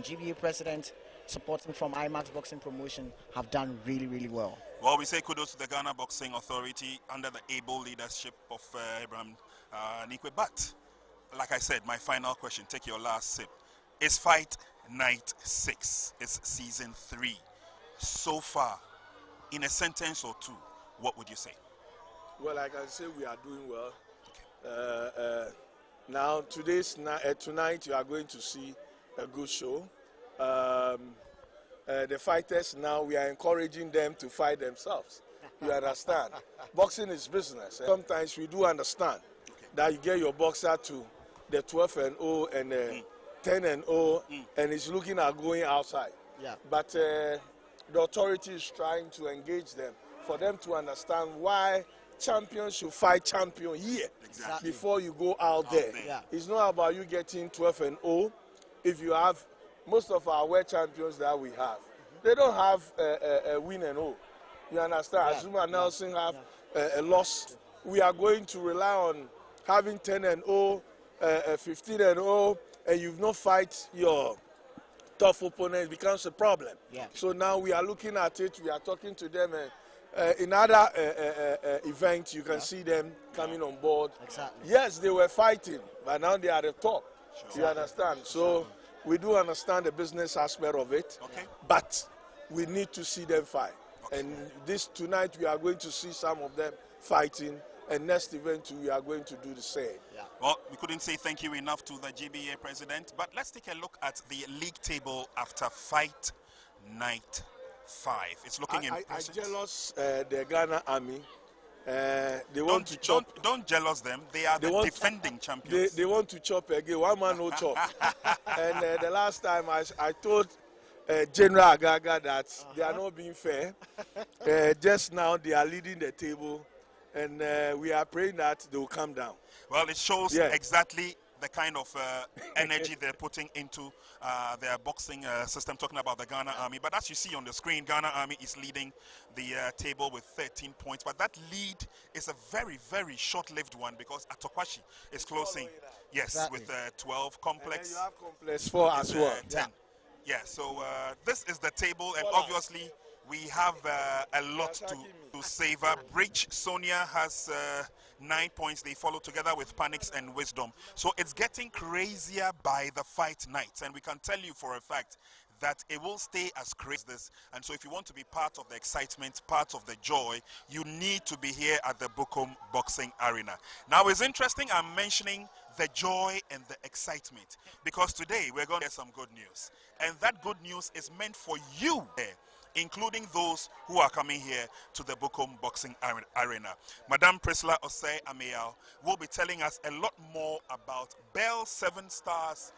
GBA president, supporting from IMAX Boxing Promotion, have done really, really well. Well, we say kudos to the Ghana Boxing Authority under the able leadership of Abraham Nikwe. But, like I said, my final question, take your last sip. It's Fight Night 6. It's season 3. So far, in a sentence or two, what would you say? Well, I can say we are doing well. Okay. Now, tonight you are going to see a good show. The fighters now, we are encouraging them to fight themselves. You understand? Boxing is business. Sometimes we do understand that you get your boxer to the 12-0 and 10-0 and he's looking at going outside. Yeah. But the authority is trying to engage them for them to understand why champions should fight champion here before you go out there. Yeah. It's not about you getting 12-0. If you have most of our world champions that we have, they don't have a win and all. You understand? Yeah. Azuma Nelson have a loss. We are going to rely on having 10-0, 15-0, and you've not fight your tough opponent. It becomes a problem. Yeah. So now we are looking at it. We are talking to them. In other events, you can see them coming on board. Exactly. Yes, they were fighting, but now they are at the top. Sure. You understand? So we do understand the business aspect of it, but we need to see them fight. Okay. And tonight we are going to see some of them fighting, and next event we are going to do the same. Yeah. Well, we couldn't say thank you enough to the GBA president, but let's take a look at the league table after Fight Night 5. It's looking impressive. I jealous the Ghana Army. They want to chop. Don't jealous them. They are the defending champions. They want to chop again. One man no chop. And the last time I told General Agaga that they are not being fair. Just now they are leading the table, and we are praying that they will come down. Well, it shows exactly the kind of energy they're putting into their boxing system, talking about the Ghana Army. But as you see on the screen, Ghana Army is leading the table with 13 points. But that lead is a very, very short-lived one because Atokwashi is closing, with 12. Complex. And then you have Complex 4 as well. 10. Yeah, so this is the table, and obviously we have a lot to savor. Bridge Sonia has 9 points. They follow together with Panics and Wisdom. So it's getting crazier by the fight nights, and we can tell you for a fact that it will stay as crazy as this. And so if you want to be part of the excitement, part of the joy, you need to be here at the Bukom Boxing Arena. Now, it's interesting I'm mentioning the joy and the excitement because today we're going to get some good news. And that good news is meant for you there, including those who are coming here to the Bukom Boxing Arena. Madame Priscilla Osei Ameal will be telling us a lot more about Bell 7 Stars'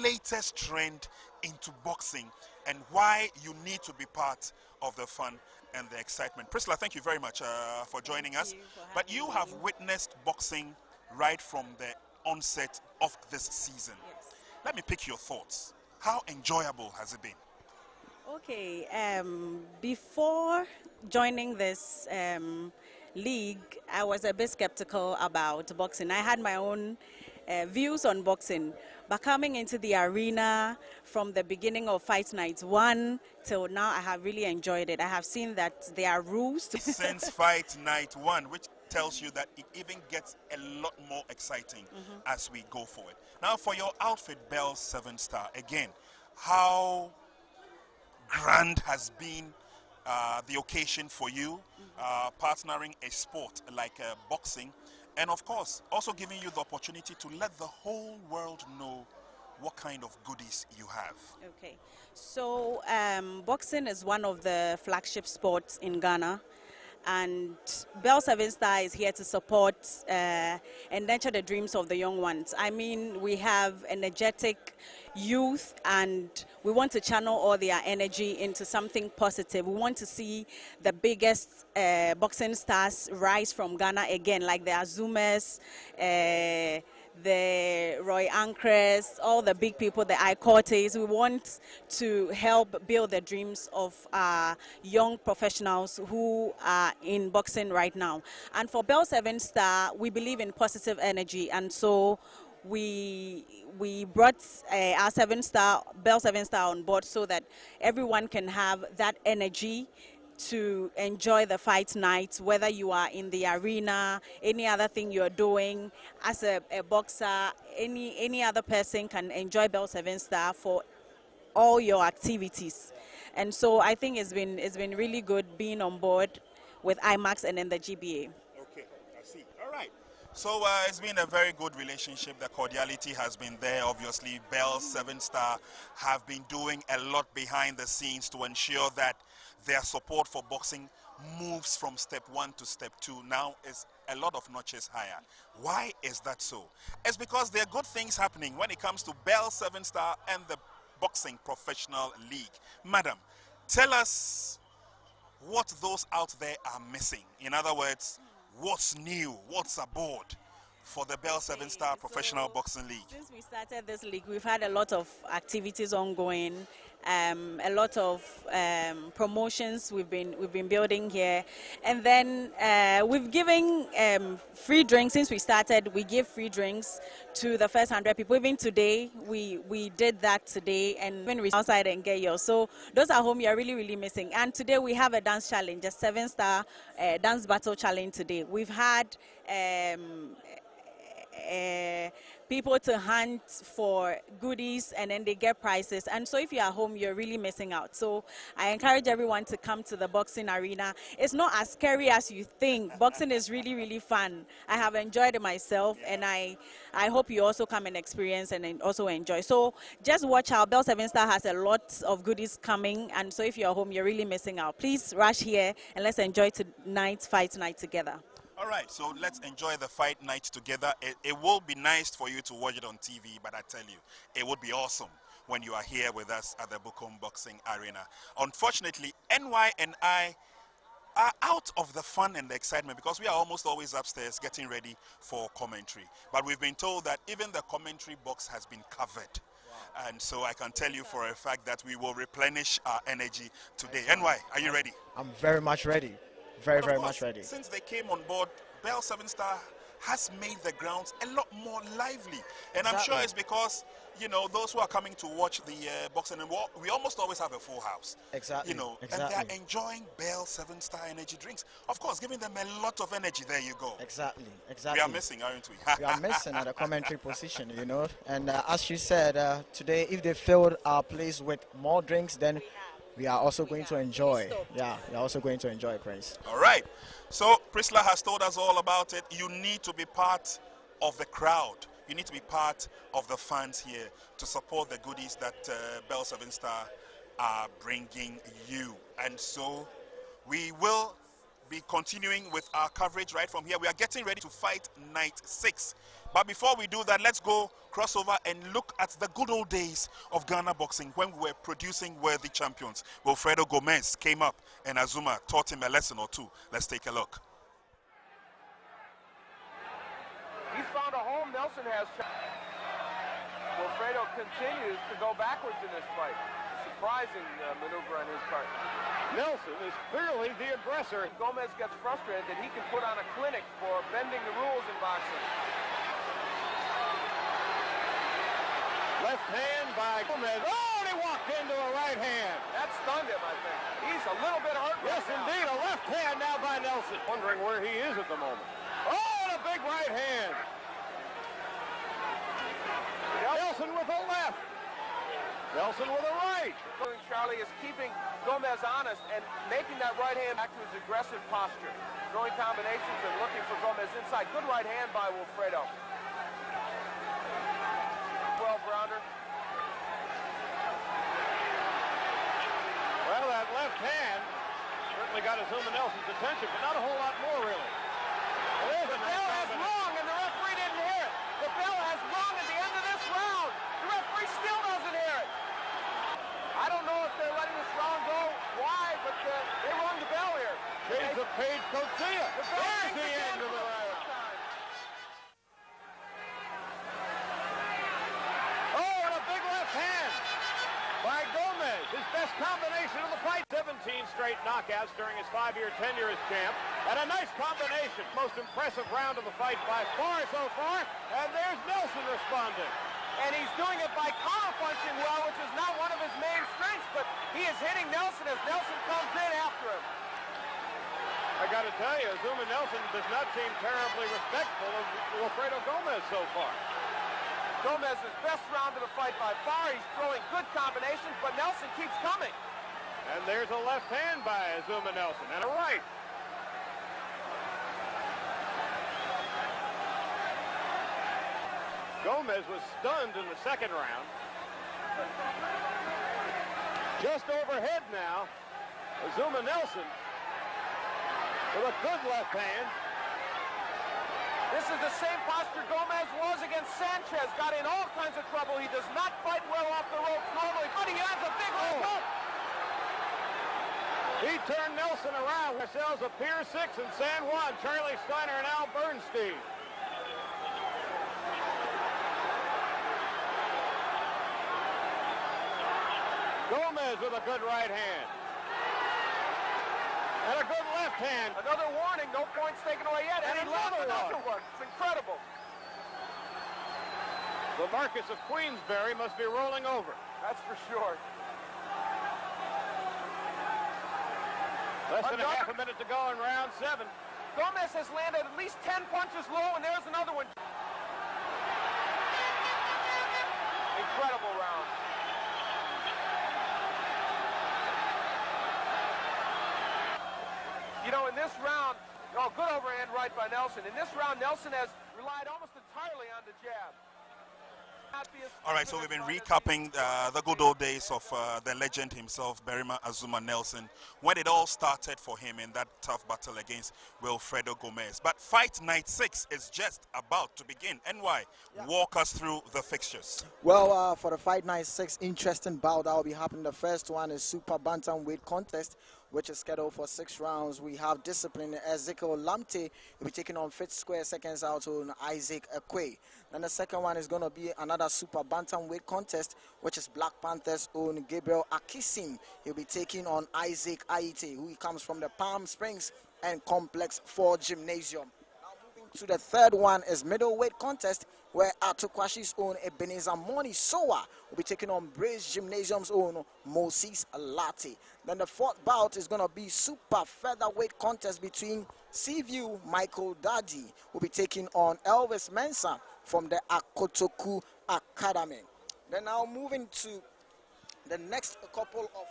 latest trend into boxing and why you need to be part of the fun and the excitement. Priscilla, thank you very much for joining us. But you have witnessed boxing right from the onset of this season. Yes. Let me pick your thoughts. How enjoyable has it been? Okay, before joining this league, I was a bit skeptical about boxing. I had my own views on boxing, but coming into the arena from the beginning of Fight Night 1 till now, I have really enjoyed it. I have seen that there are rules. Since Fight Night 1, which tells you that it even gets a lot more exciting as we go forward. Now, for your outfit, Bell 7 Star, again, how grand has been the occasion for you, partnering a sport like boxing, and of course also giving you the opportunity to let the whole world know what kind of goodies you have. Okay, so boxing is one of the flagship sports in Ghana, and Bell 7 Star is here to support and nurture the dreams of the young ones. I mean, we have energetic youth, and we want to channel all their energy into something positive. We want to see the biggest boxing stars rise from Ghana again, like the Azumas, the Roy Ankres, all the big people, the Icotes. We want to help build the dreams of young professionals who are in boxing right now. And for Bell 7 Star, we believe in positive energy, and so we brought our 7-star, Bell 7-star on board so that everyone can have that energy to enjoy the fight night, whether you are in the arena, any other thing you're doing as a boxer, any other person can enjoy Bell 7-star for all your activities. And so I think it's been really good being on board with IMAX and then the GBA. Okay, I see. All right. So it's been a very good relationship. The cordiality has been there. Obviously, Bell 7-star have been doing a lot behind the scenes to ensure that their support for boxing moves from step 1 to step 2. Now is a lot of notches higher. Why is that so? It's because there are good things happening when it comes to Bell 7-star and the Boxing Professional League. Madam, tell us what those out there are missing. In other words, what's new, what's aboard for the Bell 7-star Professional Boxing League? Since we started this league, we've had a lot of activities ongoing, a lot of promotions we've been building here, and then we've given free drinks. Since we started, we give free drinks to the first 100 people. Even today, we did that today, and when we outside and get yours. So those at home, you're really missing. And today we have a dance challenge, a 7-star dance battle challenge today. We've had people to hunt for goodies, and then they get prizes. And so if you're at home, you're really missing out. So I encourage everyone to come to the boxing arena. It's not as scary as you think. Boxing is really fun. I have enjoyed it myself, and I hope you also come and experience and also enjoy. So just watch out. Bell 7-star has a lot of goodies coming, and so if you're at home, you're really missing out. Please rush here and let's enjoy tonight's fight night together. All right, so let's enjoy the fight night together. It will be nice for you to watch it on TV, but I tell you, it would be awesome when you are here with us at the Bukom Boxing Arena. Unfortunately, NY and I are out of the fun and the excitement because we are almost always upstairs getting ready for commentary. But we've been told that even the commentary box has been covered. Wow. And so I can tell you for a fact that we will replenish our energy today. NY, are you ready? I'm very much ready. Very much ready. Since they came on board, Bell 7-star has made the grounds a lot more lively. And I'm sure it's because, you know, those who are coming to watch the boxing, and we almost always have a full house. Exactly. You know, and they're enjoying Bell 7-star energy drinks. Of course, giving them a lot of energy. There you go. Exactly. We are missing, aren't we? We are missing at the commentary position, you know. And as you said, today, if they filled our place with more drinks, then we are also going to enjoy. Yeah, we are also going to enjoy, Prince. All right. So Priscilla has told us all about it. You need to be part of the crowd. You need to be part of the fans here to support the goodies that Bell 7-star are bringing you. And so we will be continuing with our coverage right from here. We are getting ready to fight night 6. But before we do that, let's go crossover and look at the good old days of Ghana boxing when we were producing worthy champions. Wilfredo Gomez came up and Azuma taught him a lesson or two. Let's take a look. He's found a home. Nelson has. Wilfredo continues to go backwards in this fight. Surprising maneuver on his part. Nelson is clearly the aggressor. Gomez gets frustrated that he can put on a clinic for bending the rules in boxing. Left hand by Gomez. Oh, and he walked into a right hand. That stunned him, I think. He's a little bit hurt. Yes, indeed. A left hand now by Nelson. Wondering where he is at the moment. Oh, and a big right hand. Nelson with a left. Nelson with a right. Charlie is keeping Gomez honest and making that right hand back to his aggressive posture. Throwing combinations and looking for Gomez inside. Good right hand by Wilfredo. 12-rounder. Well, that left hand certainly got Azuma Nelson's attention, but not a whole lot more, really. The bell has rung, and the referee didn't hear it. The bell has rung at the end of this round. The referee still doesn't hear it. I don't know if they're letting this round go. Why? But they rung the bell here. Shades of Page Coetzee. There's the end of the round. Oh, and a big left hand by Gomez. Gomez, his best combination of the fight. 17 straight knockouts during his 5-year tenure as champ. And a nice combination. Most impressive round of the fight by far so far. And there's Nelson responding. And he's doing it by counter-punching well, which is not one of his main strengths, but he is hitting Nelson as Nelson comes in after him. I got to tell you, Azuma Nelson does not seem terribly respectful of Wilfredo Gomez so far. Gomez's best round of the fight by far. He's throwing good combinations, but Nelson keeps coming. And there's a left hand by Azuma Nelson and a right. Gomez was stunned in the second round. Just overhead now, Azuma Nelson with a good left hand. This is the same posture Gomez was against Sanchez. Got in all kinds of trouble. He does not fight well off the ropes normally, but he has a big right hook. He turned Nelson around. Ourselves a Pier 6 in San Juan. Charlie Steiner and Al Bernstein. Gomez with a good right hand. And a good left hand. Another warning, no points taken away yet. And another one. It's incredible. The Marcus of Queensberry must be rolling over. That's for sure. Less than a half a minute to go in round 7. Gomez has landed at least 10 punches low, and there's another one. Incredible round. You know, in this round, good overhand right by Nelson. In this round, Nelson has relied almost entirely on the jab. All right, so we've been recapping the good old days of the legend himself, Berima Azuma Nelson, when it all started for him in that tough battle against Wilfredo Gomez. But fight night 6 is just about to begin. NY, walk us through the fixtures. Well, for the fight night 6, interesting bout that will be happening. The first one is super bantamweight contest, which is scheduled for 6 rounds. We have discipline. Ezekiel Lamte will be taking on Fitz Square seconds out on Isaac Akwe. Then the second one is going to be another super bantamweight contest, which is Black Panthers' own Gabriel Akisim. He'll be taking on Isaac Aite, who comes from the Palm Springs and Complex 4 Gymnasium. Now moving to the third one is middleweight contest, where Atukwashi's own Ebenezer Moni Sowa will be taking on Brace Gymnasium's own Moses Alati. Then the fourth bout is going to be super featherweight contest between Seaview Michael Daddy will be taking on Elvis Mensah from the Akotoku Academy. Then now moving to the next couple of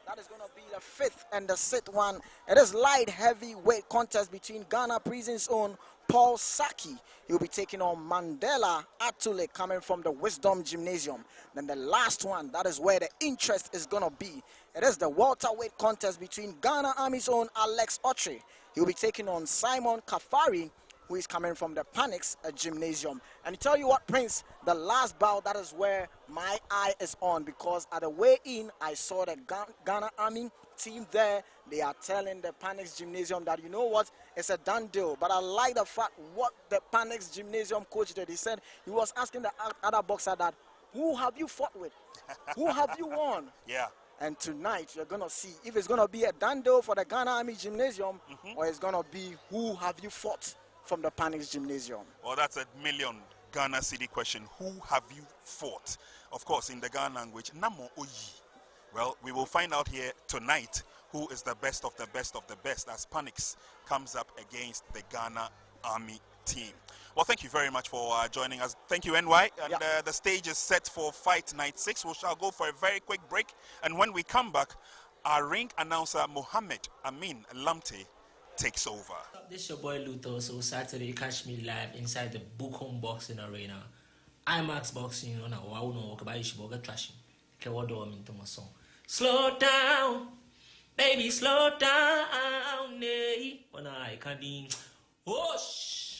that is going to be the 5th and the 6th one. It is light heavyweight contest between Ghana Prison's own Paul Saki. He'll be taking on Mandela Atule coming from the Wisdom Gymnasium. Then the last one, that is where the interest is going to be. It is the welterweight contest between Ghana Army's own Alex Otre. He'll be taking on Simon Kafari, who is coming from the Panix Gymnasium. And to tell you what, Prince, the last bout, that is where my eye is on, because at the way in, I saw the Ghana Army team there. They are telling the Panix Gymnasium that, you know what, it's a done deal. But I like the fact what the Panix Gymnasium coach did. He said he was asking the other boxer that, who have you fought with? Who have you won? Yeah. And tonight, you're going to see if it's going to be a done deal for the Ghana Army Gymnasium, or it's going to be who have you fought from the Panix Gymnasium. Well, that's a million Ghana city question. Who have you fought? Of course, in the Ghana language, Namo Oyi. Well, we will find out here tonight who is the best of the best of the best as Panix comes up against the Ghana Army team. Well, thank you very much for joining us. Thank you, NY. And the stage is set for fight night 6. We shall go for a very quick break. And when we come back, our ring announcer, Mohammed Amin Lamte, takes over. This is your boy Luther. So Saturday, catch me live inside the Bukom Boxing Arena. IMAX Boxing on a wow about Ishiboga trashing. Kewodo into my song. Slow down, baby, slow down. Nay, when I can't be. Whoosh.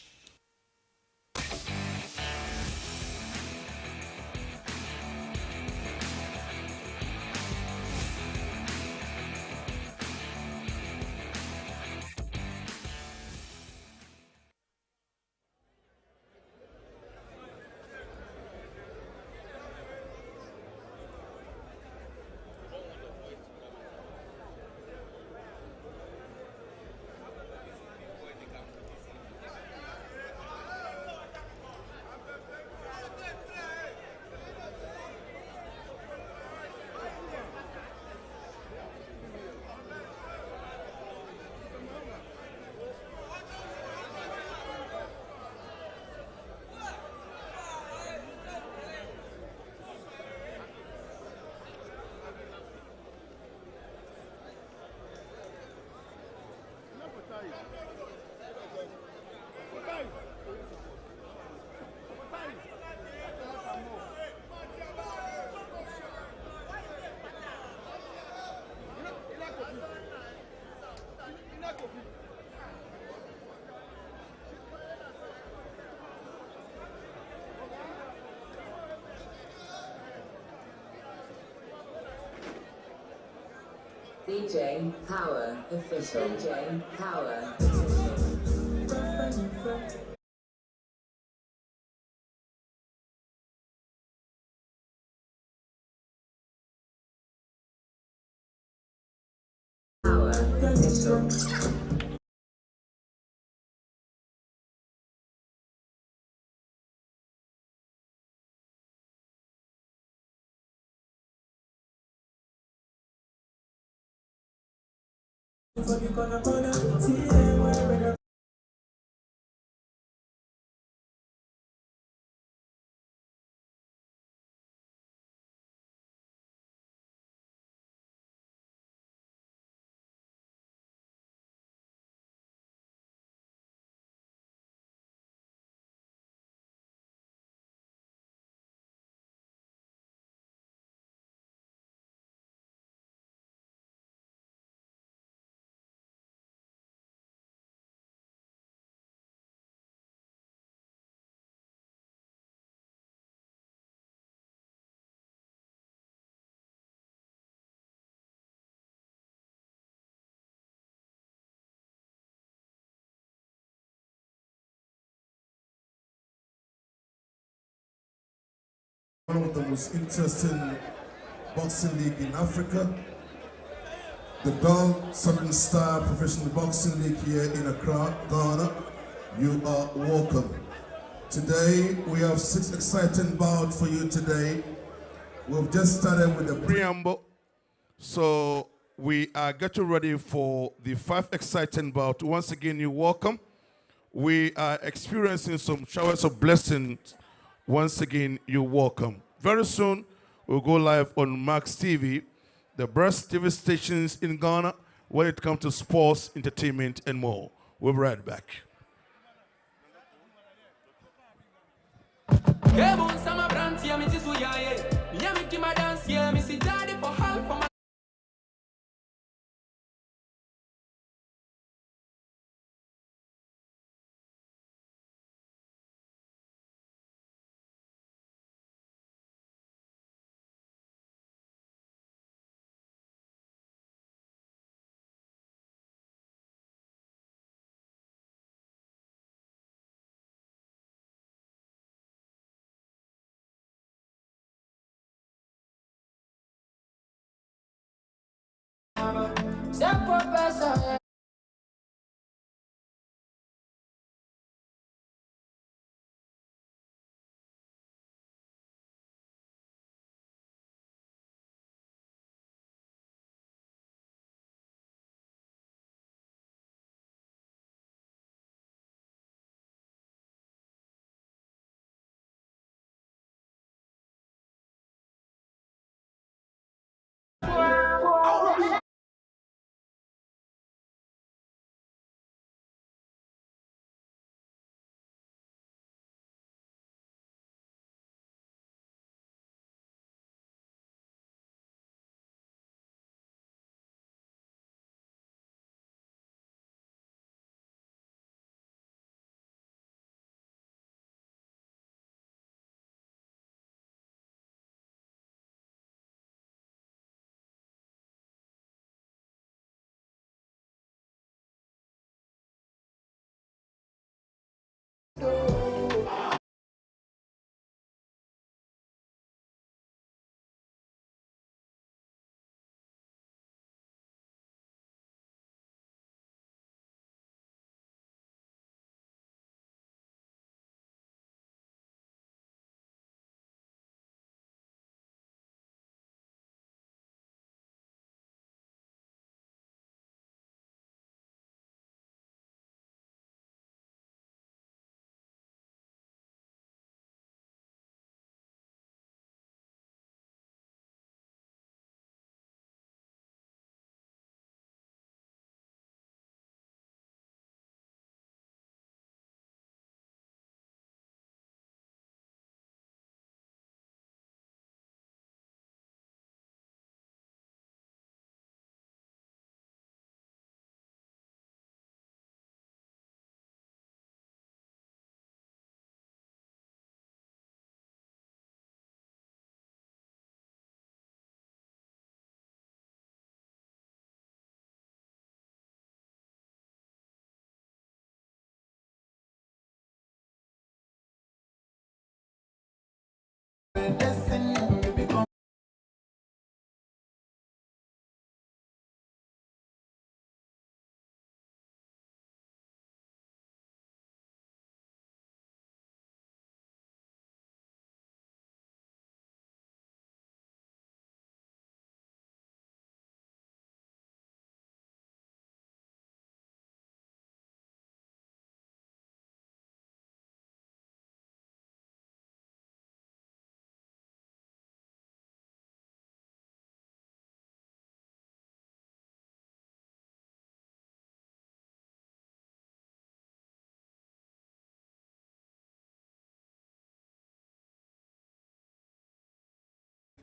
DJ Power official. DJ Power official. Power official. One of the most interesting boxing league in Africa, the Bout Southern Star Professional Boxing League here in Accra, Ghana. You are welcome. Today we have 6 exciting bouts for you today. We've just started with the preamble, so we are getting ready for the 5 exciting bouts. Once again, you're welcome. We are experiencing some showers of blessings. Once again, you're welcome. Very soon, we'll go live on Max TV, the best TV stations in Ghana when it comes to sports, entertainment, and more. We'll be right back.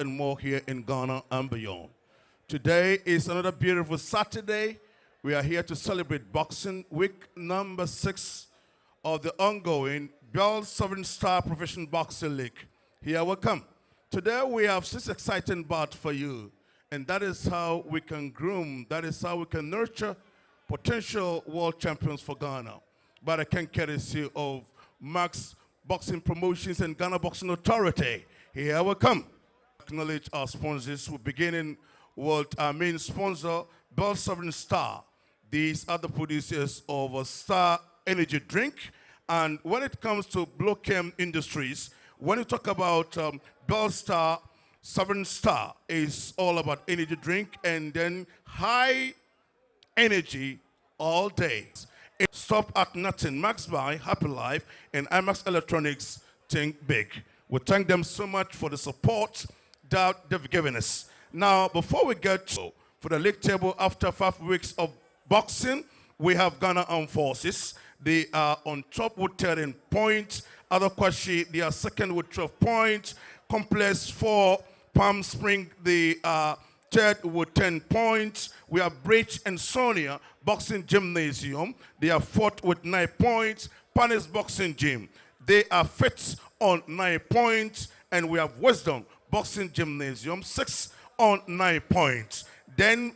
And more here in Ghana and beyond. Today is another beautiful Saturday. We are here to celebrate Boxing Week number 6 of the ongoing Bell 7-Star Professional Boxing League. Here we come. Today we have 6 exciting bouts for you, and that is how we can groom, that is how we can nurture potential world champions for Ghana. But I can courtesy of Max Boxing Promotions and Ghana Boxing Authority. Here we come. Acknowledge our sponsors. We're beginning with our main sponsor, Bell 7-Star. These are the producers of a Star Energy Drink. And when it comes to Blue Chem Industries, when you talk about Bell 7-Star, is all about energy drink and then high energy all day. Stop at nothing. Max Buy, Happy Life, and IMAX Electronics, think big. We thank them so much for the support that they've given us. Now, before we get to for the league table after 5 weeks of boxing, we have Ghana Armed Forces. They are on top with 13 points. Adokwashi, they are second with 12 points. Complex 4, Palm Spring, they are third with 10 points. We have Bridge and Sonia Boxing Gymnasium. They are fourth with 9 points. Panis Boxing Gym, they are fifth on 9 points. And we have Wisdom Boxing Gymnasium, 6 on 9 points. Then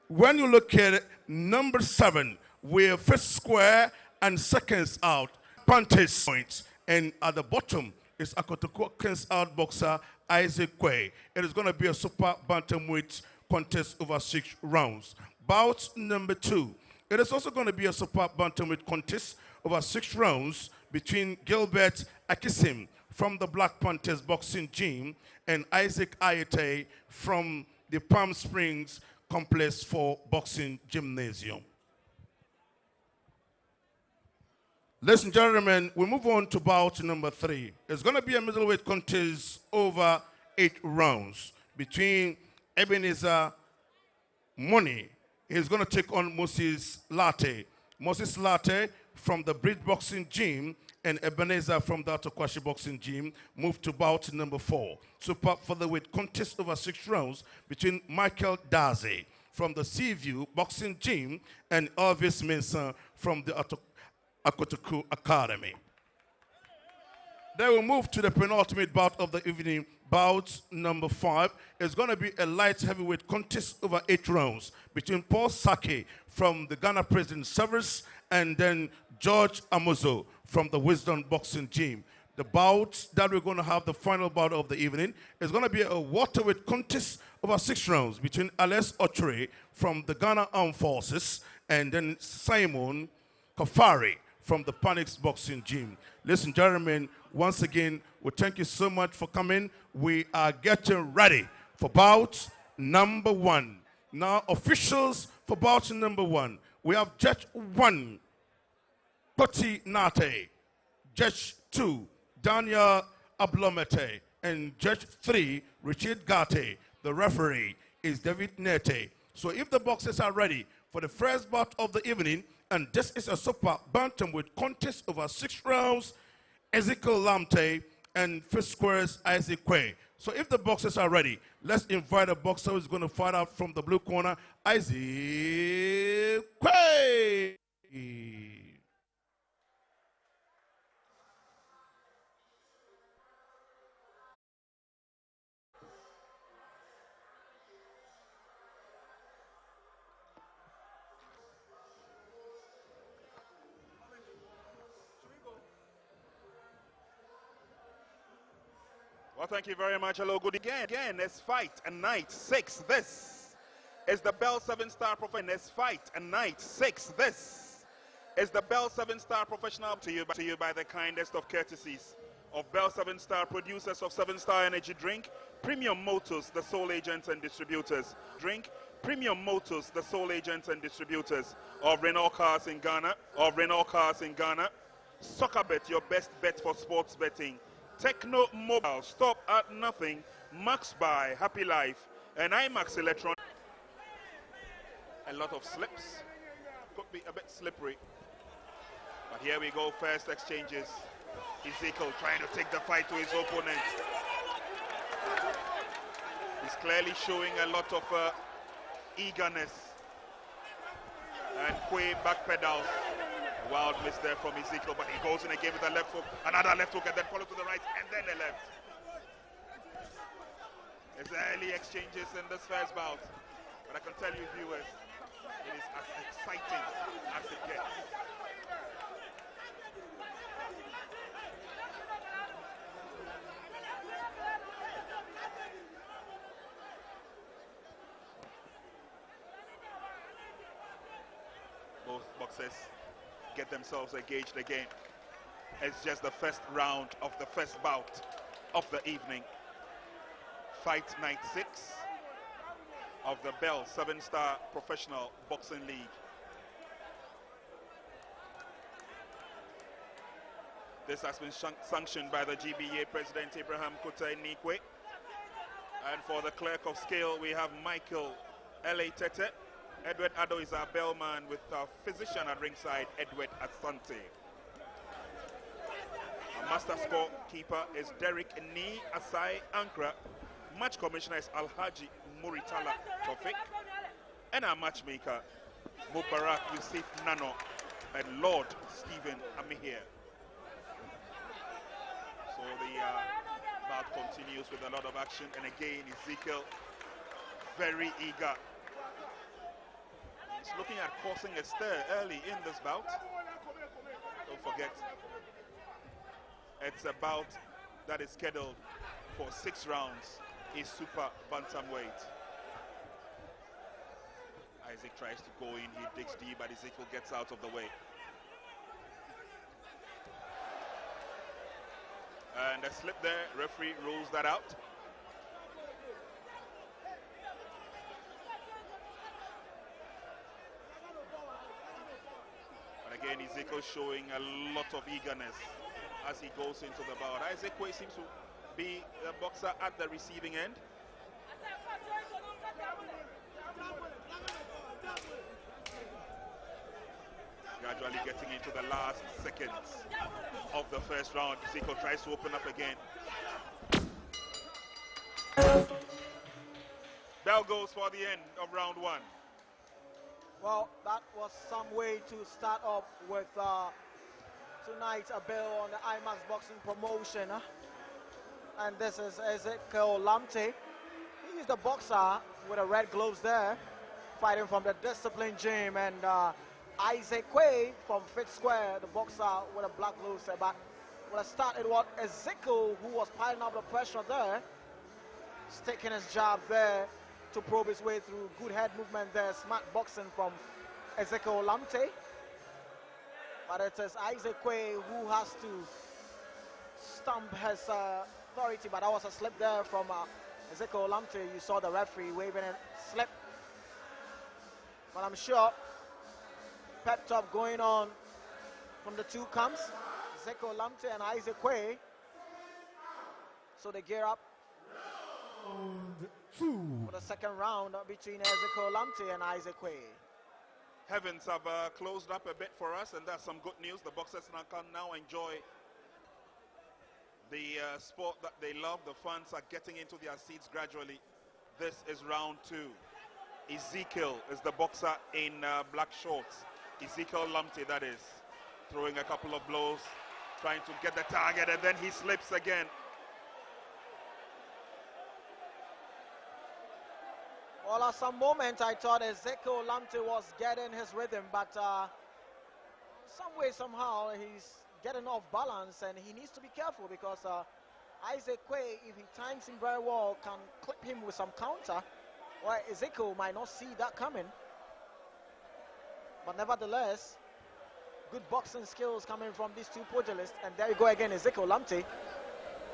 when you look at number 7, we're fifth square and seconds out, Pantes points. And at the bottom is Akotoko out boxer Isaac Quay. It is going to be a super bantamweight contest over 6 rounds. Bout number 2. It is also going to be a super bantamweight contest over 6 rounds between Gilbert Akisim from the Black Panthers Boxing Gym and Isaac Ayete from the Palm Springs Complex 4 Boxing Gymnasium. Ladies and gentlemen, we move on to bout number 3. It's going to be a middleweight contest over 8 rounds between Ebenezer Money. He's going to take on Moses Latte. Moses Latte from the Bridge Boxing Gym and Ebenezer from the Atokwashi Boxing Gym move to bout number 4. Super featherweight contest over 6 rounds between Michael Daze from the Seaview Boxing Gym and Elvis Mensah from the Akotoku Academy. Then we'll move to the penultimate bout of the evening. Bout number 5 is going to be a light heavyweight contest over 8 rounds between Paul Sake from the Ghana President Service and then George Amozo from the Wisdom Boxing Gym. The bout that we're going to have, the final bout of the evening, is going to be a welterweight contest over 6 rounds between Alex Ochre from the Ghana Armed Forces and then Simon Kafari from the Panix Boxing Gym. Ladies and gentlemen, once again, we thank you so much for coming. We are getting ready for bout number 1. Now, officials for bout number 1. We have Judge 1, Koti Nate. Judge 2, Daniel Ablomete. And Judge 3, Richard Gate. The referee is David Nete. So if the boxers are ready for the first bout of the evening, and this is a super bantamweight contest over 6 rounds, Ezekiel Lamte and Fifth Square's Isaac Quay. So if the boxers are ready, let's invite a boxer who's going to fight out from the blue corner, Isaac Quay. Well, thank you very much. Hello, good again. Let's fight a night 6. This is the Bell 7-star professional. Let's fight a night 6. This is the Bell 7-star professional to you by the kindest of courtesies of Bell 7-star, producers of 7-star energy drink, Premium Motors, the sole agents and distributors. Drink Premium Motors, the sole agents and distributors of Renault Cars in Ghana. Soccerbet, your best bet for sports betting. Techno Mobile, stop at nothing. Max Buy, Happy Life, and IMAX Electron. A lot of slips. Could be a bit slippery. But here we go, first exchanges. Ezekiel trying to take the fight to his opponent. He's clearly showing a lot of eagerness. And Quay backpedals. A wild miss there from Ezekiel, but he goes in again with a left hook, another left hook, and then follow to the right, and then a left. It's early exchanges in this first bout. But I can tell you, viewers, it is as exciting as it gets. Both boxers get themselves engaged again. It's just the first round of the first bout of the evening. Fight night 6 of the Bell 7-star Professional Boxing League. This has been sanctioned by the GBA President Abraham Kota Nikwe. And for the clerk of scale, we have Michael L.A. Tete. Edward Addo is our bellman, with our physician at ringside, Edward Asante. Our master scorekeeper is Derek Ni Asai Ankra. Match commissioner is Alhaji Muritala Tofik. And our matchmaker, Mubarak Yusuf Nano and Lord Stephen Amihir. So the bout continues with a lot of action. And again, Ezekiel very eager. He's looking at causing a stir early in this bout. Don't forget, it's a bout that is scheduled for 6 rounds, a super bantamweight. Isaac tries to go in, he digs deep, but Ezekiel gets out of the way. And a slip there, referee rules that out. Again, Ezekiel showing a lot of eagerness as he goes into the bout. Isaac Quay seems to be the boxer at the receiving end. Gradually getting into the last seconds of the first round. Ezekiel tries to open up again. Bell goes for the end of round 1. Well, that was some way to start off with tonight's bell on the IMAX Boxing promotion. And this is Ezekiel Lamte. He's the boxer with the red gloves there, fighting from the Discipline Gym. And Isaac Quay from Fit Square, the boxer with the black gloves there. But when I started, what Ezekiel, who was piling up the pressure there, taking his jab there to probe his way through. Good head movement there, smart boxing from Ezekiel Lamte. But it is Isaac Quay who has to stamp his authority. But that was a slip there from Ezekiel Lamte. You saw the referee waving a slip. But I'm sure pep talk going on from the two camps, Ezekiel Lamte and Isaac Quay. So they gear up for the second round between Ezekiel Lamte and Isaac Quay. Heavens have closed up a bit for us, and that's some good news. The boxers can now enjoy the sport that they love. The fans are getting into their seats gradually. This is round 2. Ezekiel is the boxer in black shorts. Ezekiel Lamte, that is, throwing a couple of blows, trying to get the target, and then he slips again. Well, at some moment I thought Ezekiel Lamte was getting his rhythm, but some way, somehow, he's getting off balance, and he needs to be careful because Isaac Quay, if he times him very well, can clip him with some counter, or Ezekiel might not see that coming. But nevertheless, good boxing skills coming from these two pugilists. And there you go again, Ezekiel Lamte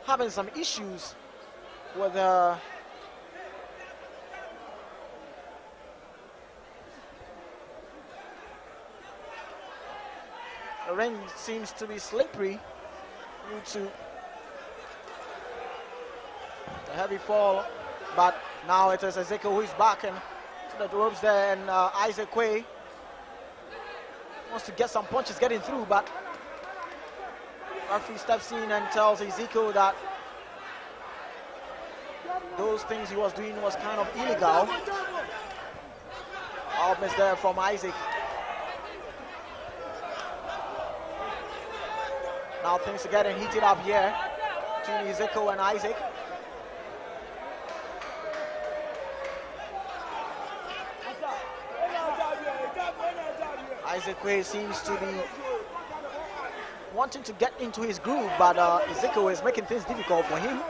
having some issues with the ring seems to be slippery due to the heavy fall, but now it is Ezekiel who is back and to the ropes there, and Isaac Quay wants to get some punches getting through, but referee steps in and tells Ezekiel that those things he was doing was kind of illegal. All miss there from Isaac. Now things are getting heated up here between Ezekiel and Isaac. Isaac Quay seems to be wanting to get into his groove, but Ezekiel is making things difficult for him.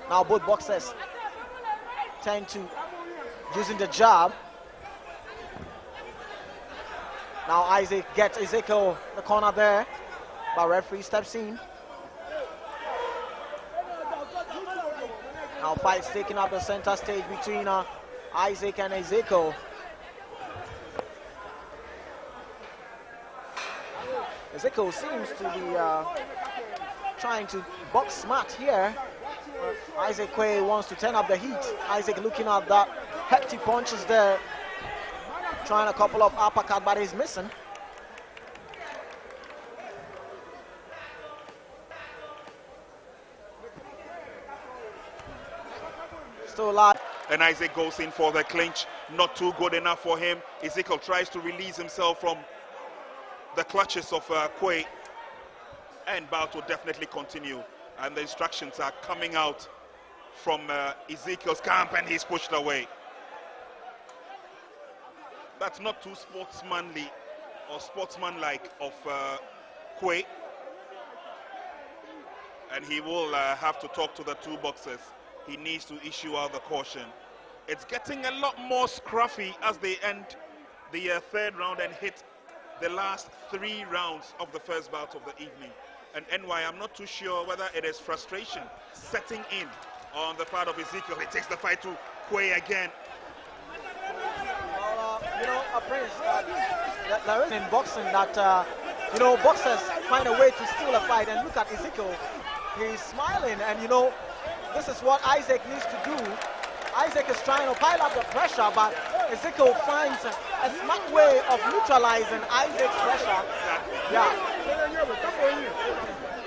Now both boxers tend to using the jab. Now Isaac gets Ezekiel the corner there, but referee steps in. Now fight's taking up the center stage between Isaac and Ezekiel. Ezekiel seems to be trying to box smart here. Isaac Quay wants to turn up the heat. Isaac looking at that hefty punches there, trying a couple of uppercut, but he's missing. Still alive. And Isaac goes in for the clinch. Not too good enough for him. Ezekiel tries to release himself from the clutches of Quay. And Bout will definitely continue. And the instructions are coming out from Ezekiel's camp, and he's pushed away. That's not too sportsmanly or sportsmanlike of Quay. And he will have to talk to the two boxers. He needs to issue out the caution. It's getting a lot more scruffy as they end the third round and hit the last 3 rounds of the first bout of the evening. And NY, I'm not too sure whether it is frustration setting in on the part of Ezekiel. He takes the fight to Quay again. Well, you know, Prince, there is in boxing that, you know, boxers find a way to steal a fight. And look at Ezekiel. He's smiling, and, you know, this is what Isaac needs to do. Isaac is trying to pile up the pressure, but Ezekiel finds a smart way of neutralizing Isaac's pressure. Yeah.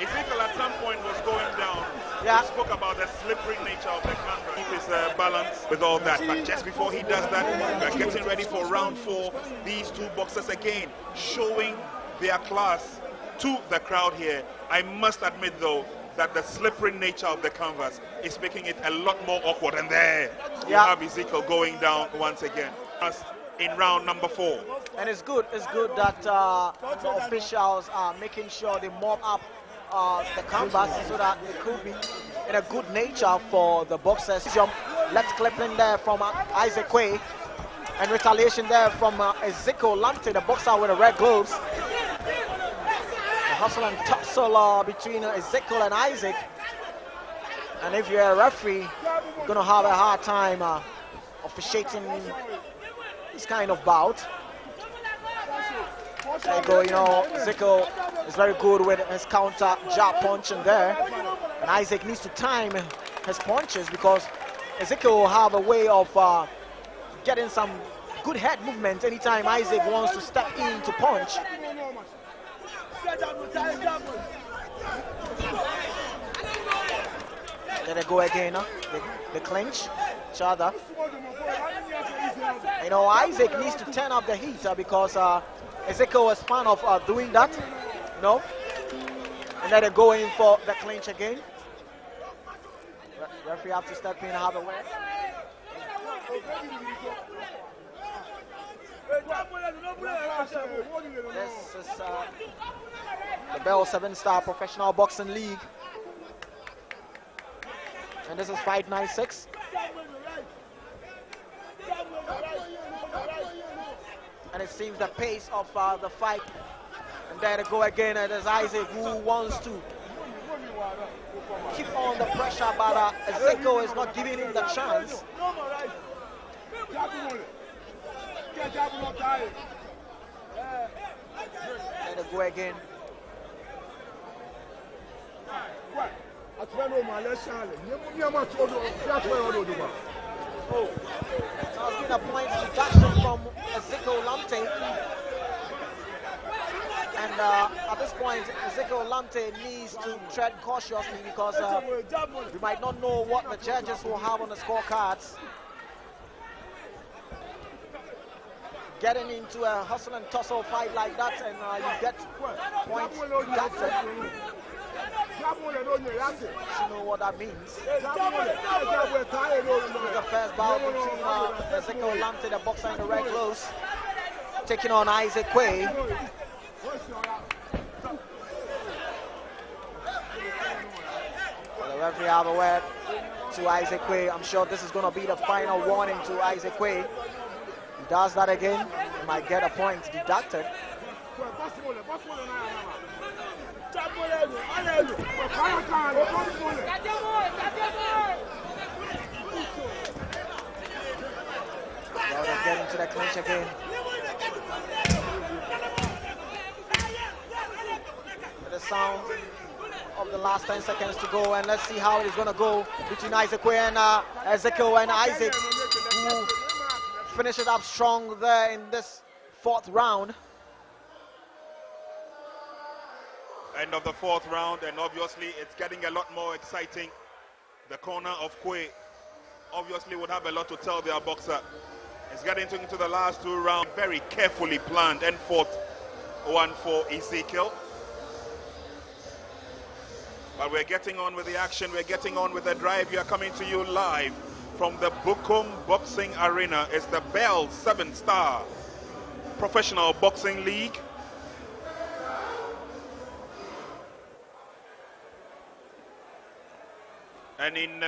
Ezekiel at some point was going down. Yeah. He spoke about the slippery nature of the canvas. Keep his balance with all that. But just before he does that, we're getting ready for round 4. These two boxers again showing their class to the crowd here. I must admit, though, that the slippery nature of the canvas is making it a lot more awkward. And there you have Ezekiel going down once again. In round number 4. And it's good that the officials are making sure they mop up the canvas so that it could be in a good nature for the boxers. Left clipping there from Isaac Quay, and retaliation there from Ezekiel Lamte, the boxer with the red gloves. The hustle and tussle between Ezekiel and Isaac. And if you're a referee, you're going to have a hard time officiating this kind of bout. There you go, you know, Ezekiel is very good with his counter jab punching there. And Isaac needs to time his punches, because Ezekiel will have a way of getting some good head movement anytime Isaac wants to step in to punch. There they go again, they clinch each other. You know, Isaac needs to turn up the heat because Ezekiel was fan of doing that, you know. And then they go in for the clinch again. Referee have to step in and have a way. This is the Bell 7-Star Professional Boxing League. And this is fight 96. And it seems the pace of the fight. And there they go again. And there's Isaac who wants to keep on the pressure, but Ezekiel is not giving him the chance. There they go again. Oh, now it's been a point deduction from Ezekiel Lamte. And at this point, Ezekiel Lamte needs to tread cautiously because we might not know what the judges will have on the scorecards. Getting into a hustle and tussle fight like that, and you get points deducted. You know what that means. This is the first bout between Ezekiel Lamte, the boxer in the red clothes, taking on Isaac Quay. Well, the referee have a word to Isaac Quay. I'm sure this is going to be the final warning to Isaac Quay. He does that again, he might get a point deducted. Now they get into the clinch again. The sound of the last 10 seconds to go, and let's see how it is going to go between Isaac Quay and Ezekiel, and Isaac, who finishes up strong there in this 4th round. End of the 4th round, and obviously it's getting a lot more exciting. The corner of Quay obviously would have a lot to tell their boxer. It's getting into the last 2 rounds, very carefully planned and fought one for Ezekiel. But we're getting on with the action, we're getting on with the drive. We are coming to you live from the Bukom Boxing Arena. It's the Bell 7-Star Professional Boxing League. And in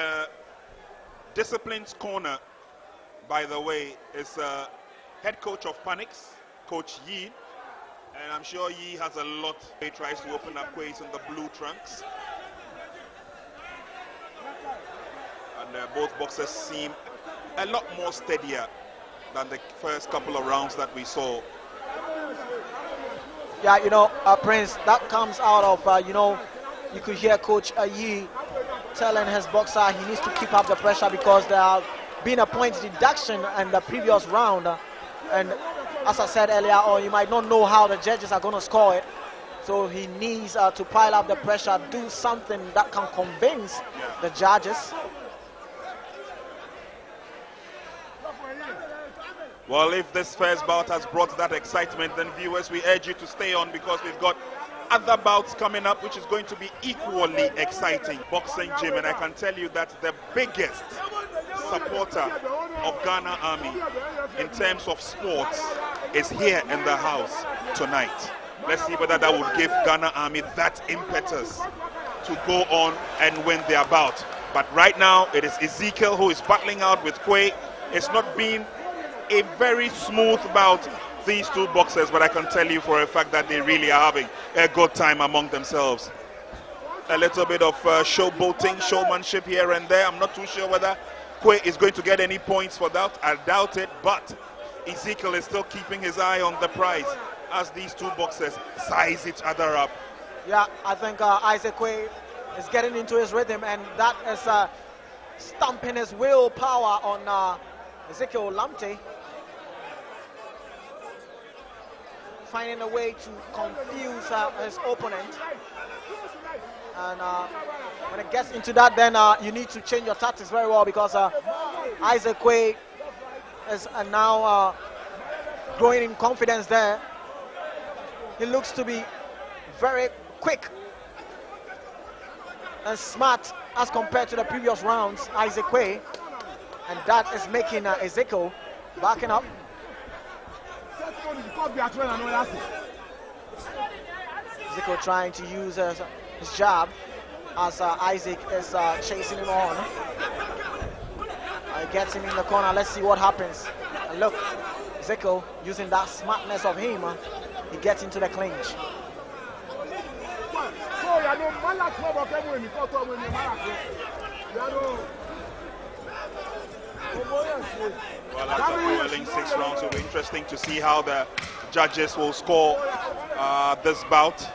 Discipline's corner, by the way, is head coach of Panix, Coach Yi. And I'm sure Yi has a lot. He tries to open up Quays in the blue trunks. And both boxers seem a lot more steadier than the first couple of rounds that we saw. Yeah, you know, Prince, that comes out of, you know, you could hear Coach Yi telling his boxer he needs to keep up the pressure because there have been a point deduction in the previous round. And as I said earlier on, you might not know how the judges are going to score it. So he needs to pile up the pressure, do something that can convince the judges. Well, if this first bout has brought that excitement, then viewers, we urge you to stay on because we've got other bouts coming up, which is going to be equally exciting. Boxing gym, and I can tell you that the biggest supporter of Ghana Army in terms of sports is here in the house tonight. Let's see whether that will give Ghana Army that impetus to go on and win their bout. But right now, it is Ezekiel who is battling out with Quay. It's not been a very smooth bout, these two boxers, but I can tell you for a fact that they really are having a good time among themselves. A little bit of showboating, showmanship here and there. I'm not too sure whether Quay is going to get any points for that. I doubt it, but Ezekiel is still keeping his eye on the prize as these two boxers size each other up. Yeah, I think Isaac Quay is getting into his rhythm, and that is stamping his willpower on Ezekiel Lamte, finding a way to confuse his opponent. And when it gets into that, then you need to change your tactics very well because Isaac Quay is now growing in confidence there. He looks to be very quick and smart as compared to the previous rounds, Isaac Quay. And that is making Ezekiel backing up. Zico trying to use his jab as Isaac is chasing him on. Gets him in the corner. Let's see what happens. And look, Zico using that smartness of him, he gets into the clinch. Well, after boiling 6 rounds, it will be interesting to see how the judges will score this bout.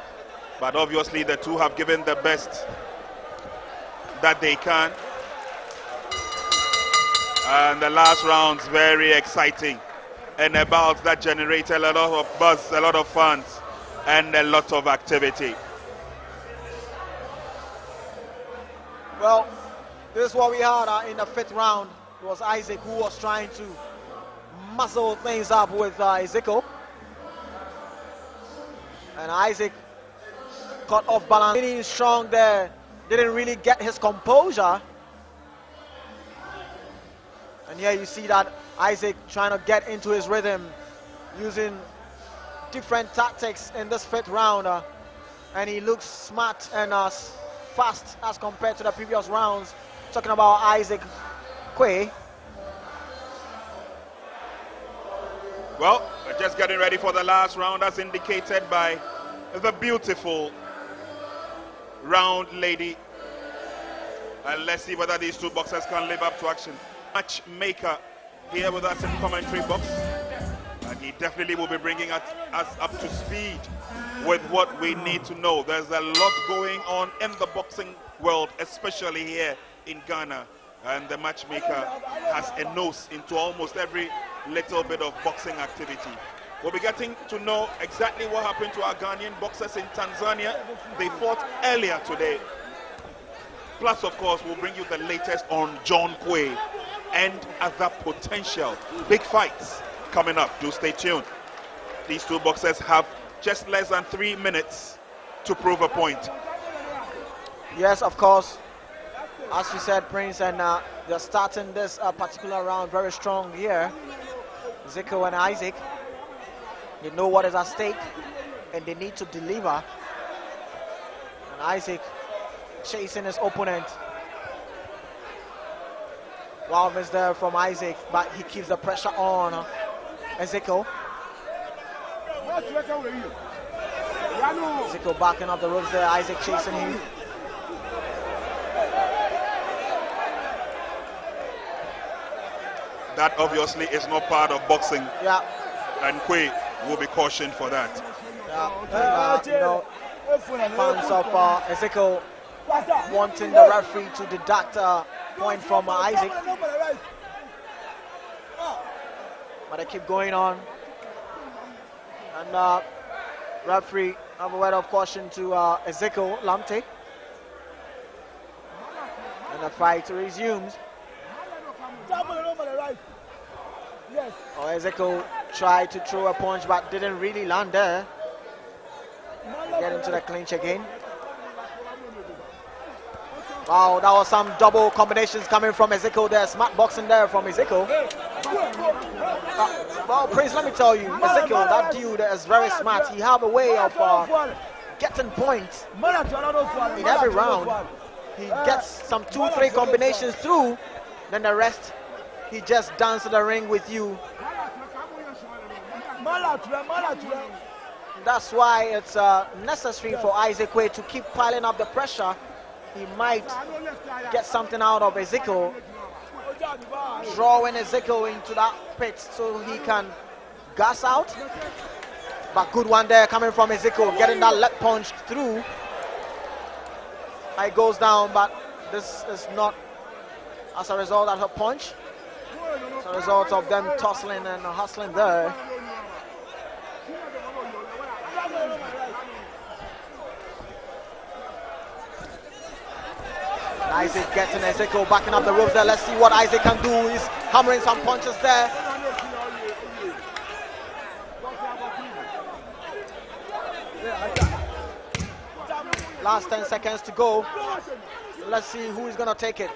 But obviously, the two have given the best that they can. And the last round's very exciting. And a bout that generated a lot of buzz, a lot of fans, and a lot of activity. Well, this is what we had in the 5th round. It was Isaac who was trying to muzzle things up with Zico. And Isaac got off balance, really strong there, didn't really get his composure. And here you see that Isaac trying to get into his rhythm, using different tactics in this 5th round. And he looks smart and fast as compared to the previous rounds. Talking about Isaac Quay. Well, we're just getting ready for the last round as indicated by the beautiful round lady. And let's see whether these two boxers can live up to action. Matchmaker here with us in commentary box. And he definitely will be bringing us up to speed with what we need to know. There's a lot going on in the boxing world, especially here in Ghana. And the matchmaker has a nose into almost every little bit of boxing activity. We'll be getting to know exactly what happened to our Ghanaian boxers in Tanzania. They fought earlier today. Plus, of course, we'll bring you the latest on John Quay and other potential big fights coming up. Do stay tuned. These two boxers have just less than 3 minutes to prove a point. Yes, of course. As you said, Prince, and they're starting this particular round very strong here. Zico and Isaac, they know what is at stake and they need to deliver. And Isaac chasing his opponent. Wow, is there from Isaac, but he keeps the pressure on Zico. Zico backing up the ropes there, Isaac chasing him. That obviously is not part of boxing. Yeah. And Quay will be cautioned for that. Yeah. You know, fans of Zico wanting the referee to deduct a point from Isaac. But they keep going on. And referee have a word of caution to Zico Lamte. And the fight resumes. Zico tried to throw a punch but didn't really land there. Get into the clinch again. Wow, that was some double combinations coming from Zico there. Smart boxing there from Zico. Well, Prince, let me tell you, Zico, that dude is very smart. He have a way of getting points in every round. He gets some 2-3 combinations through, then the rest he just dances the ring with you. That's why it's necessary for Isaac Quay to keep piling up the pressure. He might get something out of Zico, drawing Zico into that pit so he can gas out. But good one there coming from Zico, getting that left punch through. It goes down, but this is not as a result of her punch. It's a result of them tussling and hustling there. Isaac getting Zico backing up the ropes there. Let's see what Isaac can do. He's hammering some punches there. Last 10 seconds to go. Let's see who is going to take it.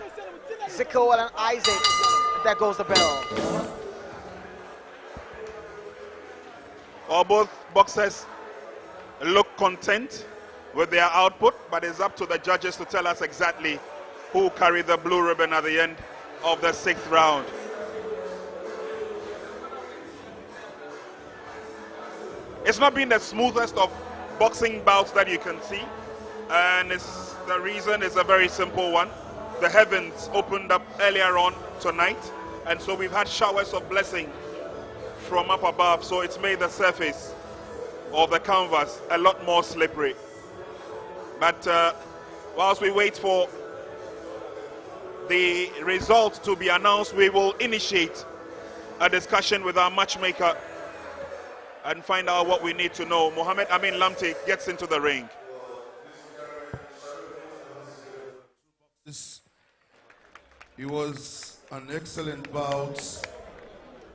Zico and Isaac. And there goes the bell. Both boxers look content with their output, but it's up to the judges to tell us exactly who carried the blue ribbon at the end of the 6th round. It's not been the smoothest of boxing bouts that you can see, and the reason is a very simple one. The heavens opened up earlier on tonight, and so we've had showers of blessing from up above, so it's made the surface of the canvas a lot more slippery. But whilst we wait for the result to be announced, we will initiate a discussion with our matchmaker and find out what we need to know. Mohammed Amin Lamte gets into the ring. It was an excellent bout.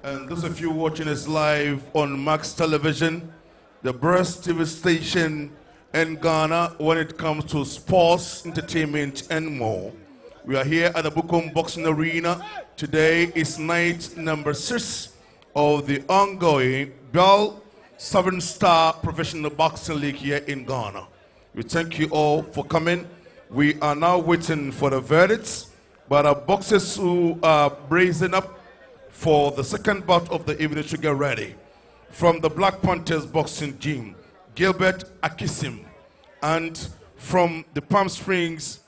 And those of you watching us live on Max Television, the best TV station in Ghana when it comes to sports, entertainment, and more. We are here at the Bukom Boxing Arena. Today is night number 6 of the ongoing Bout 7-Star Professional Boxing League here in Ghana. We thank you all for coming. We are now waiting for the verdicts, but our boxers who are brazen up for the second bout of the evening should get ready. From the Black Panthers Boxing Gym, Gilbert Akisim, and from the Palm Springs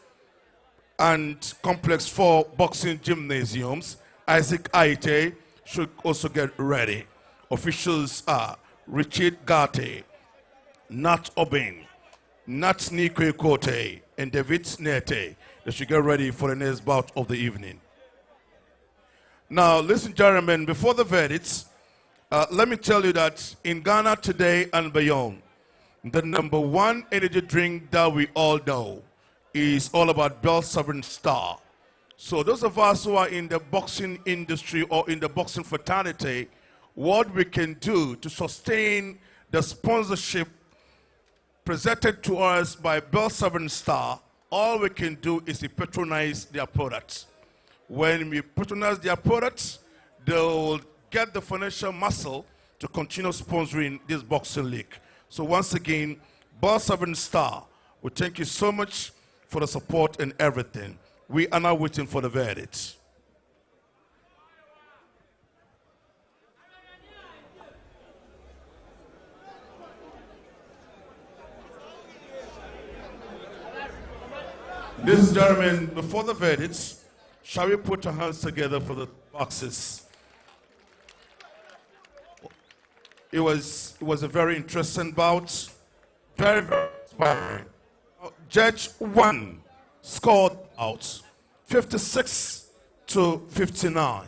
and Complex 4 Boxing Gymnasiums, Isaac Aite should also get ready. Officials are Richard Garte, Nat Obin, Nat Nikwe Kote, and David Nete. They should get ready for the next bout of the evening. Now, ladies and gentlemen, before the verdicts, let me tell you that in Ghana today and beyond, the number 1 energy drink that we all know is all about Bout 7-Star. So those of us who are in the boxing industry or in the boxing fraternity, what we can do to sustain the sponsorship presented to us by Bout 7-Star, all we can do is to patronize their products. When we patronize their products, they'll get the financial muscle to continue sponsoring this boxing league. So once again, Bout 7-Star, we thank you so much for the support and everything. We are now waiting for the verdict. Ladies and gentlemen, before the verdicts, shall we put our hands together for the boxes? It was a very interesting bout, very inspiring. Judge 1 scored out 56-59.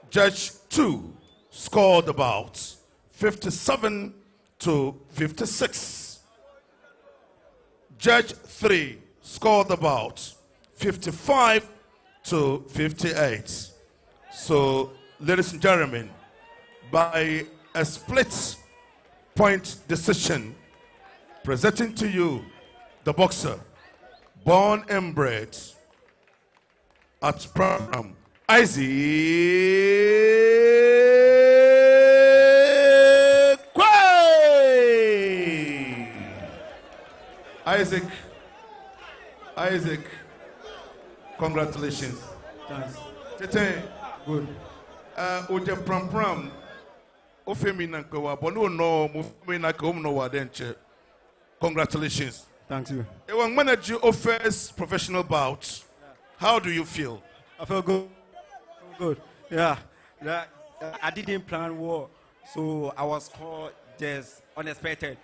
Judge 2 scored about 57-56. Judge 3 scored about 55-58. So, ladies and gentlemen, by a split point decision, presenting to you the boxer, born and bred at Pram, Isaac Quay. Isaac, congratulations. Thanks. Tete, Good. Oje Pram, Ofemi Nankawa, Bono no, Mufemi Nakom no Wadenche. Congratulations. Thank you. When manager of first professional bout, how do you feel? I feel good. Good. Yeah. I didn't plan war, so I was called just unexpected.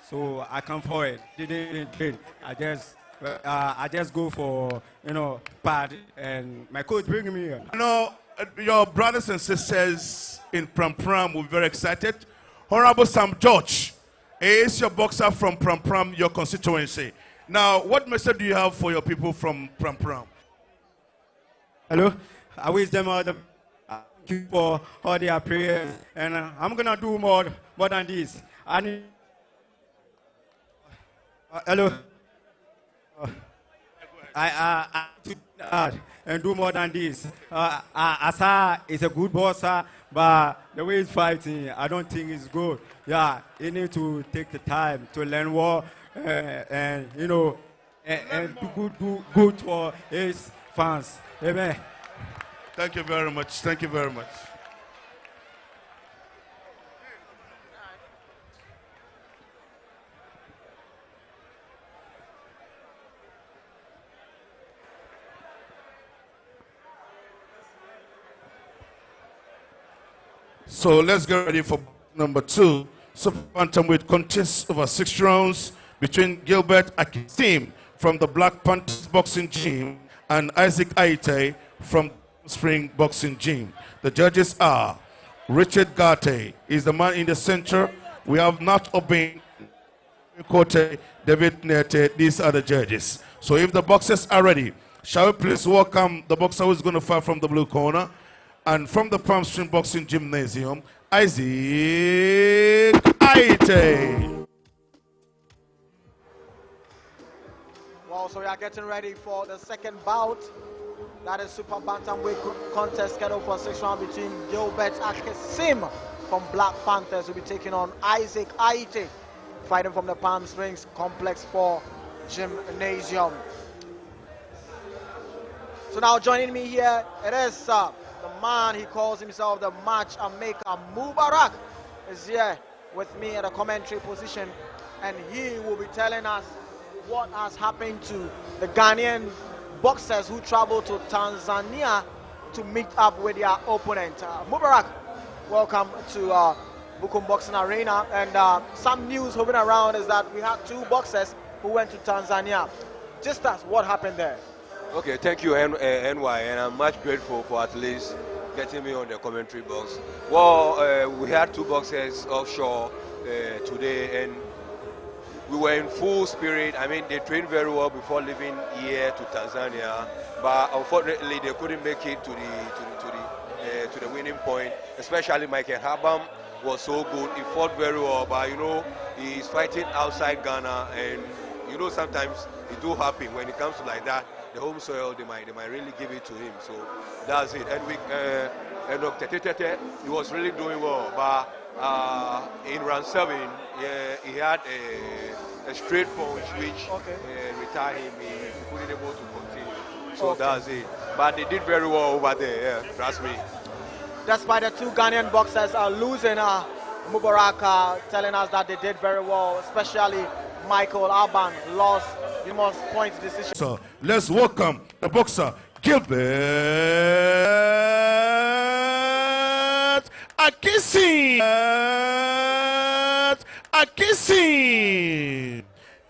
So I come forward. Didn't. I just go for pad, and my coach bring me here. Your brothers and sisters in Pram will be very excited. Honorable Sam George is your boxer from Pram, your constituency. Now, what message do you have for your people from Pram? Hello. I wish them all the thank you for all their prayers, and I'm gonna do more than this. I need. Hello. I to and do more than this. Asa is a good boxer, but the way he's fighting, I don't think it's good. Yeah, he need to take the time to learn war and you know, and do good for his fans. Amen. Thank you very much. Thank you very much. So let's get ready for number 2. Super bantamweight contest over 6 rounds between Gilbert Akim from the Black Panthers Boxing Gym and Isaac Aite from Spring Boxing Gym. The judges are Richard Garte is the man in the center. We have Nat Obin, Kote, David Nete. These are the judges. So if the boxers are ready, shall we please welcome the boxer who is going to fight from the blue corner? And from the Palm Spring Boxing Gymnasium, Isaac Aite. Well, so we are getting ready for the second bout. That is Super Bantamweight contest scheduled for 6 rounds between Gilbert Akesim from Black Panthers will be taking on Isaac Aite, fighting from the Palm Springs Complex 4 Gymnasium. So now joining me here, it is the man, he calls himself the match maker, Mubarak, is here with me at a commentary position, and he will be telling us what has happened to the Ghanaian boxers who traveled to Tanzania to meet up with their opponent. Mubarak, welcome to Bukum Boxing Arena. And some news hovering around is that we had 2 boxers who went to Tanzania. Just as what happened there? Okay, thank you, NY, and I'm much grateful for at least getting me on the commentary box. Well, we had 2 boxers offshore today, and we were in full spirit. I mean, they trained very well before leaving here to Tanzania, but unfortunately, they couldn't make it to the winning point. Especially Michael Habam was so good. He fought very well, but you know, he's fighting outside Ghana, and you know, sometimes it do happen when it comes to like that. The home soil, they might really give it to him. So that's it. And we and Dr. Tete, he was really doing well, but in round 7, he had a straight punch which retired him. He couldn't able to continue. So that's it. But they did very well over there. Yeah, trust me. Despite the 2 Ghanaian boxers are losing, Mubarak telling us that they did very well, especially Michael Alban lost the most points decision. So let's welcome the boxer Gilbert Akisi.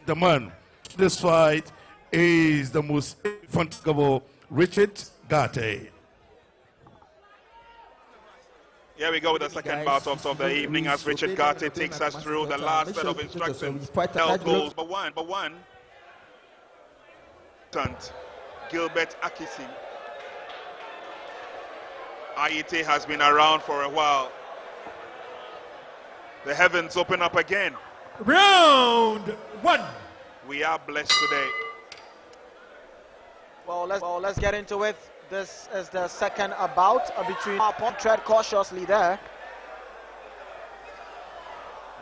The man this fight is the most indefatigable Richard Garte. Here we go with the second bout of the evening as Richard Garte takes us through the last set of instructions. Held goals, but one. Gilbert Akisi. Aite has been around for a while. The heavens open up again. Round 1. We are blessed today. Well, let's get into it. This is the second bout between tread cautiously there.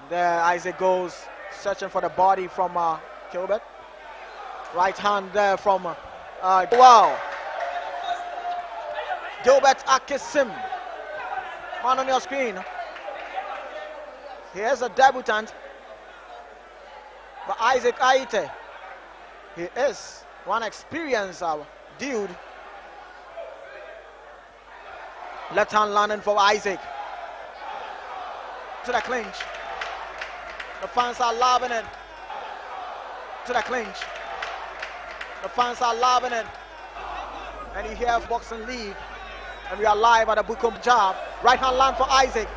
There Isaac goes searching for the body from Gilbert. Right hand there from wow. Gilbert Akesim. Man on your screen. Here's a debutant. But Isaac Aite, he is one experienced dude. Left hand landing for Isaac. To the clinch. The fans are loving it. To the clinch. The fans are loving it. And you hear Boxing League. And we are live at the Bukum Job. Right hand land for Isaac.